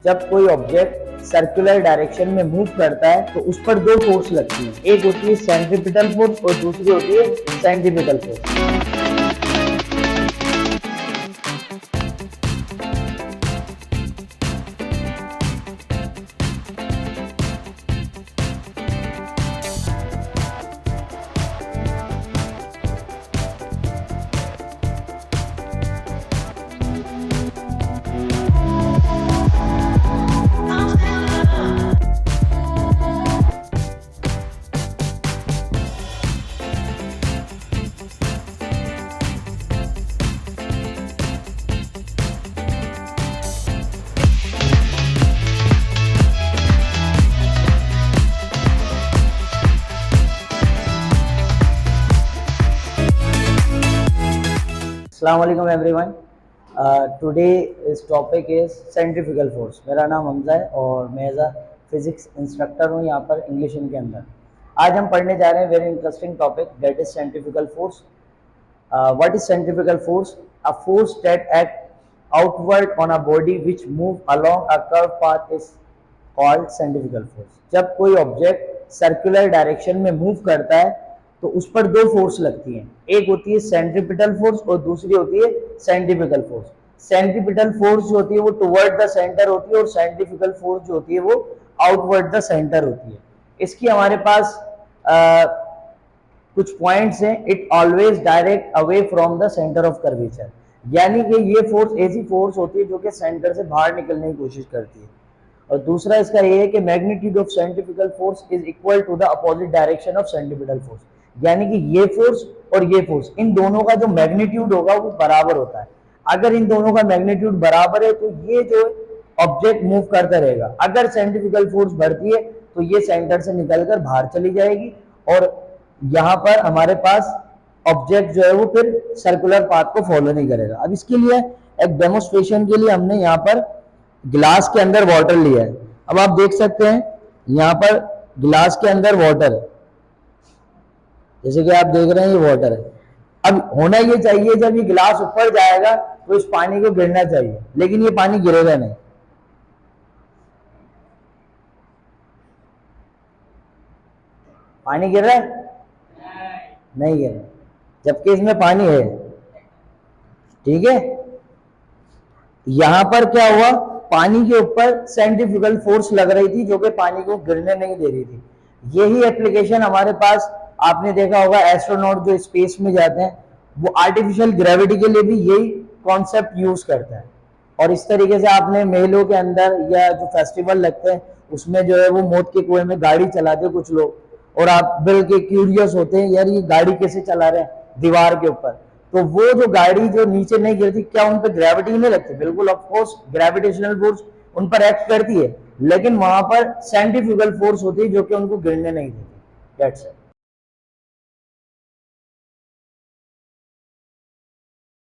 जब कोई object circular direction में मूव करता है तो उस पर दो फोर्स लगती है, एक होती है सेंट्रीपिटल फोर्स और दूसरी होती है centripetal force. Assalamualaikum everyone. Today's topic is centrifugal force. मेरा नाम हमजा है और मैं एज अ फिजिक्स इंस्ट्रक्टर हूँ यहाँ पर इंग्लिश के अंदर। आज हम पढ़ने जा रहे हैं very interesting topic that is centrifugal force. What is centrifugal force? A force that act outward on a body which move along a curve path is called centrifugal force. जब कोई ऑब्जेक्ट सर्कुलर डायरेक्शन में move करता है तो उस पर दो force लगती हैं, एक होती है सेंट्रीपिटल फोर्स और दूसरी होती है सेंट्रीफ्यूगल फोर्स। सेंट्रीपिटल फोर्स जो होती है वो टुवर्ड द सेंटर होती है और सेंट्रीफ्यूगल फोर्स जो होती है वो आउटवर्ड द सेंटर होती है। इसकी हमारे पास कुछ पॉइंट्स हैं। It always direct away from the centre of curvature, यानी कि ये फोर्स ऐसी फोर्स होती है जो कि सेंटर से बाहर निकलने की कोशिश करती है। और दूसरा इसका ये है कि magnitude of centrifugal force is equal to the opposite direction of centripetal force, यानी कि ये फोर्स और ये फोर्स इन दोनों का जो मैग्नीट्यूड होगा वो बराबर होता है। अगर इन दोनों का मैग्नीट्यूड बराबर है तो ये जो ऑब्जेक्ट मूव करता रहेगा। अगर सेंट्रीफ्यूगल फोर्स बढ़ती है तो ये सेंटर से निकलकर बाहर चली जाएगी और यहाँ पर हमारे पास ऑब्जेक्ट जो है वो फिर सर्कुलर पाथ को फॉलो नहीं करेगा। अब इसके लिए एक डेमोन्स्ट्रेशन के लिए हमने यहाँ पर गिलास के अंदर वाटर लिया है। अब आप देख सकते हैं यहाँ पर गिलास के अंदर वाटर है, जैसे कि आप देख रहे हैं ये वाटर है। अब होना ये चाहिए जब ये गिलास ऊपर जाएगा तो इस पानी को गिरना चाहिए, लेकिन ये पानी गिरेगा नहीं। पानी गिर रहा है? नहीं गिर रहा, जबकि इसमें पानी है। ठीक है, यहां पर क्या हुआ, पानी के ऊपर सेंट्रीफ्यूगल फोर्स लग रही थी जो कि पानी को गिरने नहीं दे रही थी। यही एप्लीकेशन हमारे पास आपने देखा होगा, एस्ट्रोनॉट जो स्पेस में जाते हैं वो आर्टिफिशियल ग्रेविटी के लिए भी यही कॉन्सेप्ट यूज करते हैं। और इस तरीके से आपने मेलों के अंदर या जो फेस्टिवल लगते हैं उसमें जो है वो मौत के कुएं में गाड़ी चलाते हैं कुछ लोग, और आप बिल्कुल क्यूरियस होते हैं यार ये गाड़ी कैसे चला रहे हैं दीवार के ऊपर। तो वो जो गाड़ी जो नीचे नहीं गिरती, क्या उन पर ग्रेविटी नहीं लगती? बिल्कुल, ऑफ कोर्स ग्रेविटेशनल फोर्स उन पर एक्ट करती है, लेकिन वहां पर सेंट्रीफ्यूगल फोर्स होती है जो कि उनको गिरने नहीं देती। That's it.